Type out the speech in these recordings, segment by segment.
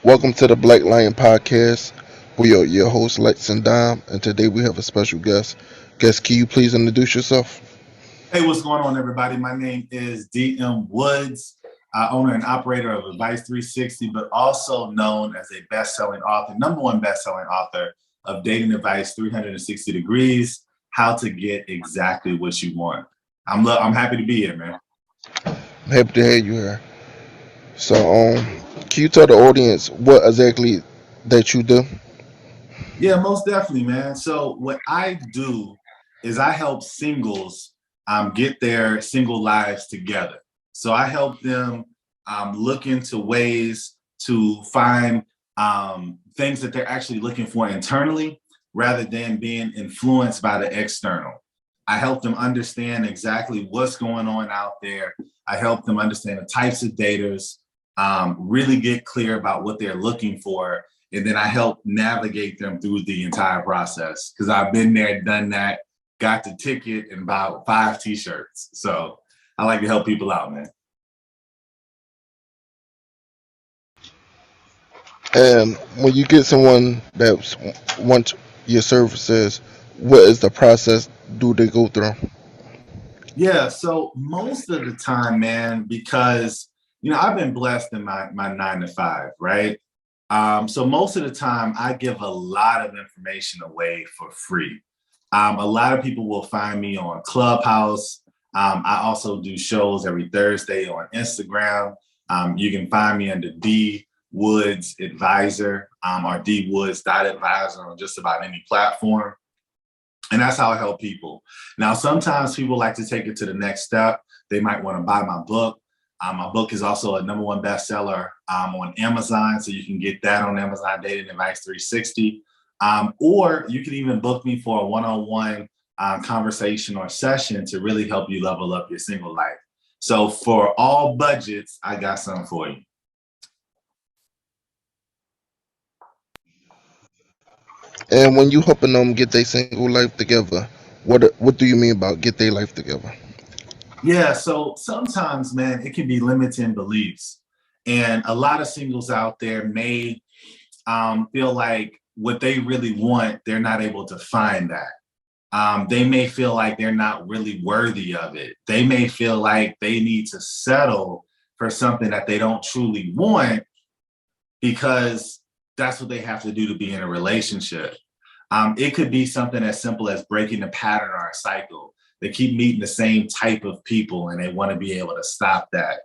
Welcome to the Black Lion Podcast. We are your hosts, Lex and Dom, and today we have a special guest. Guest, can you please introduce yourself? Hey, what's going on, everybody? My name is DM Woods, owner and operator of Advice 360, but also known as a best-selling author, number one best-selling author of Dating Advice 360 Degrees, How to Get Exactly What You Want. I'm happy to be here, man. I'm happy to have you here. So, can you tell the audience what exactly that you do? Yeah, most definitely, man. So what I do is I help singles get their single lives together. So I help them look into ways to find things that they're actually looking for internally rather than being influenced by the external. I help them understand exactly what's going on out there. I help them understand the types of daters, really get clear about what they're looking for, and then I help navigate them through the entire process because I've been there, done that, got the ticket and bought 5 T-shirts. So I like to help people out, man. And when you get someone that wants your services, what is the process do they go through? Yeah, so most of the time, man, because I've been blessed in my 9 to 5, right? So most of the time, I give a lot of information away for free. A lot of people will find me on Clubhouse. I also do shows every Thursday on Instagram. You can find me under D Woods Advisor or D Woods Advisor on just about any platform. And that's how I help people. Now, sometimes people like to take it to the next step. They might want to buy my book. My book is also a number one bestseller on Amazon, so you can get that on Amazon Dating Advice 360. Or you can even book me for a one-on-one conversation or session to really help you level up your single life. So for all budgets, I got something for you. And when you helping them get their single life together, what do you mean about get their life together? Yeah, so sometimes, man, it can be limiting beliefs. And a lot of singles out there may feel like what they really want, they're not able to find that. They may feel like they're not really worthy of it. They may feel like they need to settle for something that they don't truly want because that's what they have to do to be in a relationship. It could be something as simple as breaking a pattern or a cycle. They keep meeting the same type of people and they want to be able to stop that.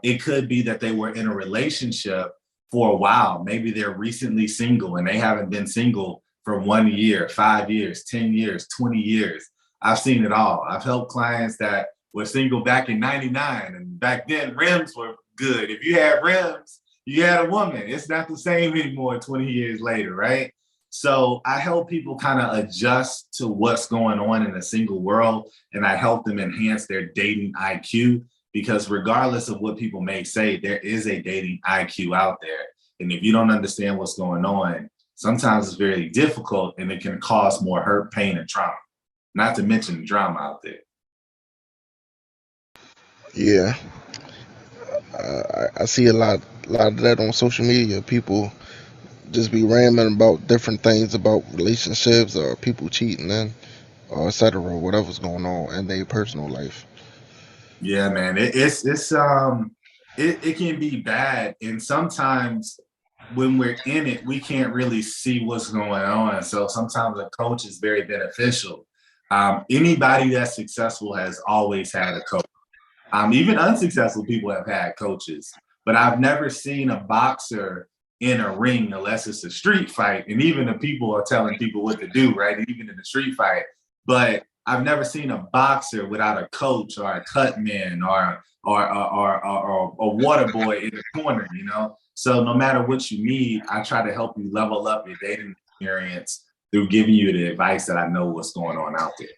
It could be that they were in a relationship for a while. Maybe they're recently single and they haven't been single for 1 year, 5 years, 10 years, 20 years. I've seen it all. I've helped clients that were single back in 99, and back then rims were good. If you had rims, you had a woman. It's not the same anymore 20 years later, right? So I help people kind of adjust to what's going on in a single world, and I help them enhance their dating IQ because regardless of what people may say, there is a dating IQ out there. And if you don't understand what's going on, sometimes it's very difficult and it can cause more hurt, pain, and trauma, not to mention the drama out there. Yeah, I see lot of that on social media. People just be rambling about different things about relationships or people cheating and or etc. Whatever's going on in their personal life. Yeah, man, it can be bad, and sometimes when we're in it, we can't really see what's going on. So sometimes a coach is very beneficial. Anybody that's successful has always had a coach. Even unsuccessful people have had coaches, but I've never seen a boxer in a ring unless it's a street fight. And even the people are telling people what to do, right? Even in the street fight. But I've never seen a boxer without a coach or a cut man or a water boy in the corner. So no matter what you need, I try to help you level up your dating experience through giving you the advice that I know what's going on out there.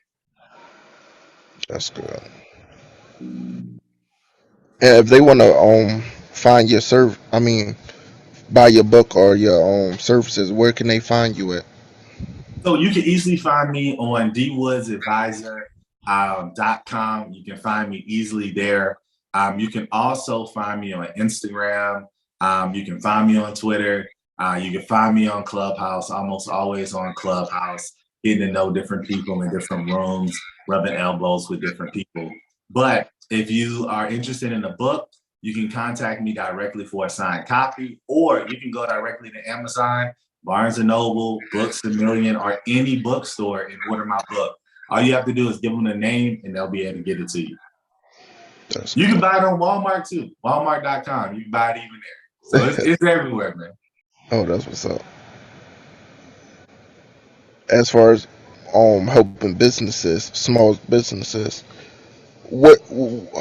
That's good. And if they want to find your I mean buy your book or your services, where can they find you at? So you can easily find me on dwoodsadvisor.com. You can find me easily there. You can also find me on Instagram. You can find me on Twitter. You can find me on Clubhouse, almost always on Clubhouse, getting to know different people in different rooms, rubbing elbows with different people. But if you are interested in a book, you can contact me directly for a signed copy, or you can go directly to Amazon, Barnes and Noble, Books a Million, or any bookstore and order my book. All you have to do is give them the name and they'll be able to get it to you. That's You can good. buy it on Walmart too, Walmart.com. You can buy it even there. So it's everywhere, man. Oh, that's what's up. As far as helping businesses, small businesses, what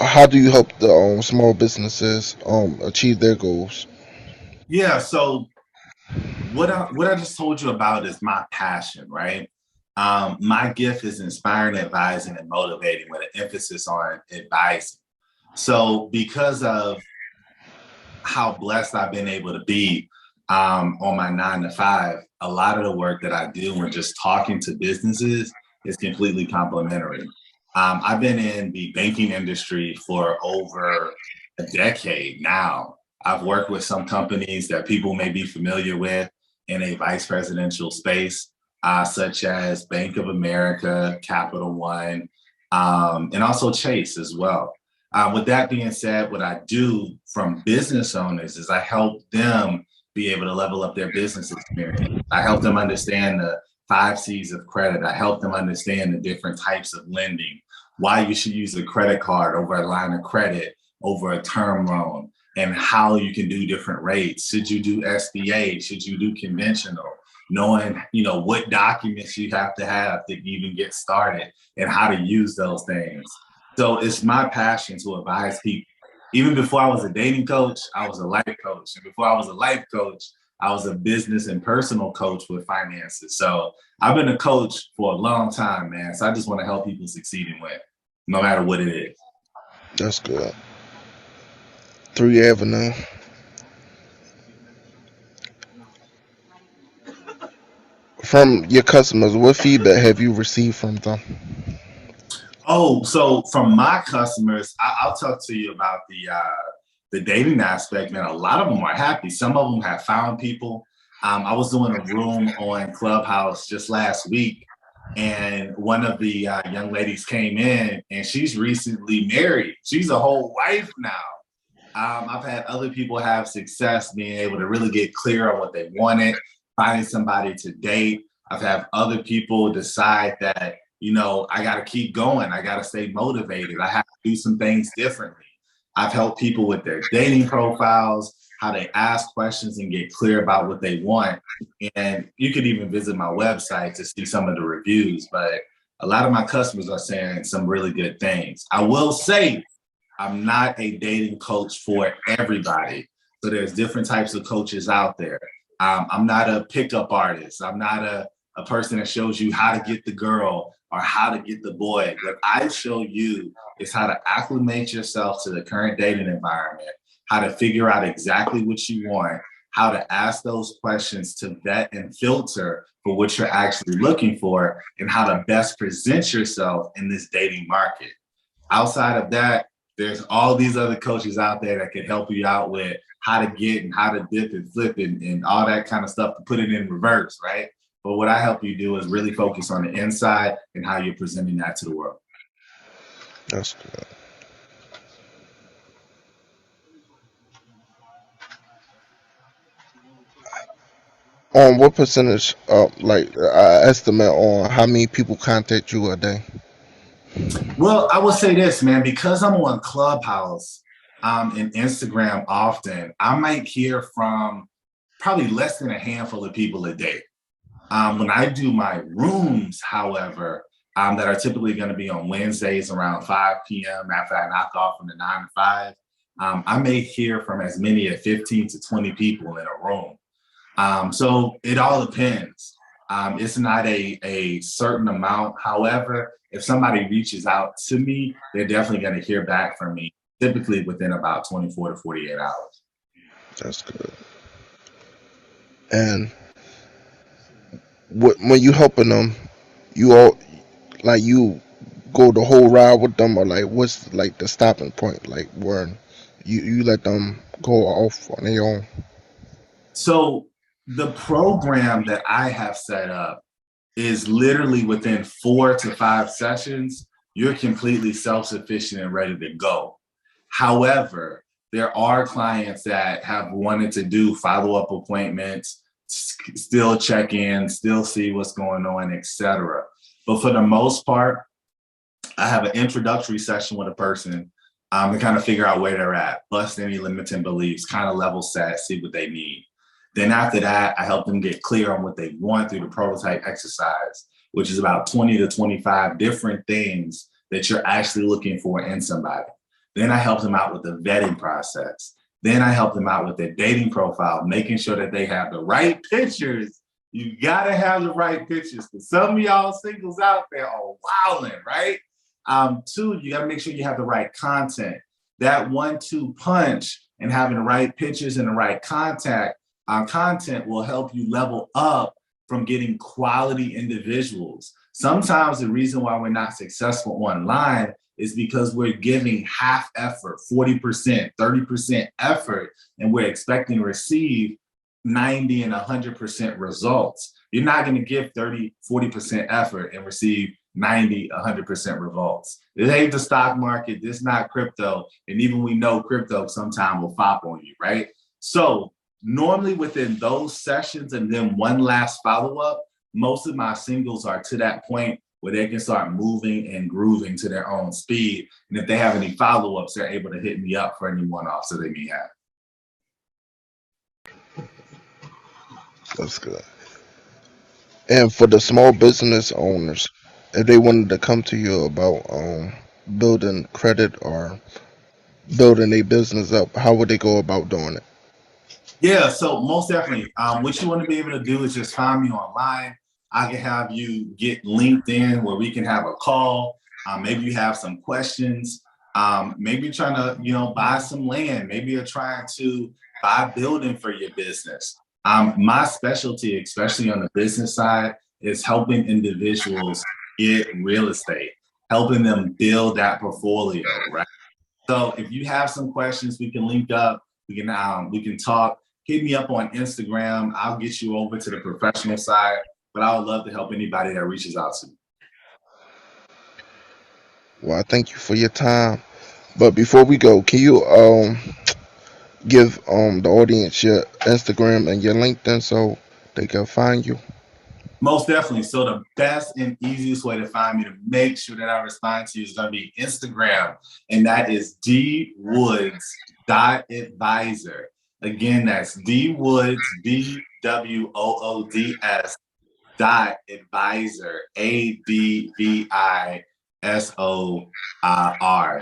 how do you help the small businesses achieve their goals? Yeah, so what I just told you about is my passion, right? My gift is inspiring, advising, and motivating with an emphasis on advising. So because of how blessed I've been able to be on my 9 to 5, a lot of the work that I do when just talking to businesses is completely complimentary. I've been in the banking industry for over a decade now. I've worked with some companies that people may be familiar with in a vice presidential space, such as Bank of America, Capital One, and also Chase as well. With that being said, what I do from business owners is I help them be able to level up their business experience. I help them understand the 5 C's of credit. I help them understand the different types of lending, why you should use a credit card over a line of credit, over a term loan, and how you can do different rates. Should you do SBA? Should you do conventional? Knowing, what documents you have to even get started and how to use those things. So it's my passion to advise people. Even before I was a dating coach, I was a life coach. And before I was a life coach, I was a business and personal coach with finances. So I've been a coach for a long time, man. So I just want to help people succeed and win, no matter what it is. That's good. 3 Avenue. From your customers, what feedback have you received from them? Oh, so from my customers, I'll talk to you about the dating aspect, man. A lot of them are happy. Some of them have found people. I was doing a room on Clubhouse just last week, and one of the young ladies came in, and she's recently married. She's a whole wife now. I've had other people have success being able to really get clear on what they wanted, finding somebody to date. I've had other people decide that, I got to keep going. I got to stay motivated. I have to do some things differently. I've helped people with their dating profiles, how they ask questions and get clear about what they want. And you could even visit my website to see some of the reviews. But a lot of my customers are saying some really good things. I will say, I'm not a dating coach for everybody. So there's different types of coaches out there. I'm not a pickup artist. I'm not a person that shows you how to get the girl or how to get the boy. What I show you is how to acclimate yourself to the current dating environment, how to figure out exactly what you want, how to ask those questions to vet and filter for what you're actually looking for, and how to best present yourself in this dating market. Outside of that, there's all these other coaches out there that can help you out with how to get and how to dip and flip and all that kind of stuff to put it in reverse, right? But what I help you do is really focus on the inside and how you're presenting that to the world. That's good. What percentage, like, estimate on how many people contact you a day? Well, I will say this, man, because I'm on Clubhouse and Instagram often, I might hear from probably less than a handful of people a day. When I do my rooms, however, that are typically going to be on Wednesdays around 5 p.m. after I knock off from the 9 to 5, I may hear from as many as 15 to 20 people in a room. So it all depends. It's not a certain amount. However, if somebody reaches out to me, they're definitely going to hear back from me, typically within about 24 to 48 hours. That's good. And when you helping them, you all like you go the whole ride with them, or like what's like the stopping point, like where you let them go off on their own? So the program that I have set up is literally within 4 to 5 sessions, you're completely self-sufficient and ready to go. However, there are clients that have wanted to do follow-up appointments, still check in, still see what's going on, etc. But for the most part, I have an introductory session with a person to kind of figure out where they're at, bust any limiting beliefs, kind of level set, see what they need. Then after that, I help them get clear on what they want through the prototype exercise, which is about 20 to 25 different things that you're actually looking for in somebody. Then I help them out with the vetting process. Then I help them out with their dating profile, making sure that they have the right pictures. You gotta have the right pictures because some of y'all singles out there are wilding, right? Two, you gotta make sure you have the right content. That 1-2 punch and having the right pictures and the right content will help you level up from getting quality individuals. Sometimes the reason why we're not successful online is because we're giving half effort, 40%, 30% effort, and we're expecting to receive 90 and 100% results. You're not going to give 30, 40% effort and receive 90, 100% results. This ain't the stock market. This is not crypto. And even we know crypto sometime will pop on you, right? So normally within those sessions and then one last follow-up, most of my singles are to that point where they can start moving and grooving to their own speed. And if they have any follow-ups, they're able to hit me up for any one-offs that they may have. That's good. And for the small business owners, if they wanted to come to you about building credit or building a business up, how would they go about doing it? Yeah, so most definitely. What you want to be able to do is just find me online. I can have you get LinkedIn where we can have a call. Maybe you have some questions. Maybe you're trying to, buy some land. Maybe you're trying to buy a building for your business. My specialty, especially on the business side, is helping individuals get real estate, helping them build that portfolio, right? So if you have some questions, we can link up. We can talk. Hit me up on Instagram. I'll get you over to the professional side. But I would love to help anybody that reaches out to me. Well, I thank you for your time. But before we go, can you give the audience your Instagram and your LinkedIn so they can find you? Most definitely. So the best and easiest way to find me to make sure that I respond to you is going to be Instagram, and that is dwoods.advisor. Again, that's dwoods, DWOODS .advisor, ADVISOR.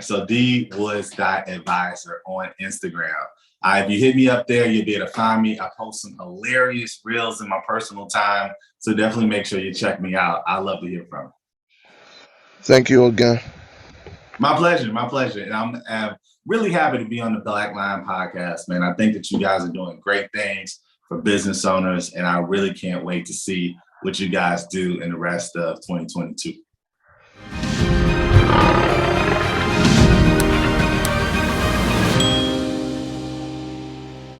So dwoods.advisor on Instagram. If you hit me up there, you'll be able to find me. I post some hilarious reels in my personal time. So definitely make sure you check me out. I love to hear from you. Thank you again. My pleasure. My pleasure. And I'm really happy to be on the Black Line podcast, man. I think that you guys are doing great things for business owners. And I really can't wait to see what you guys do in the rest of 2022.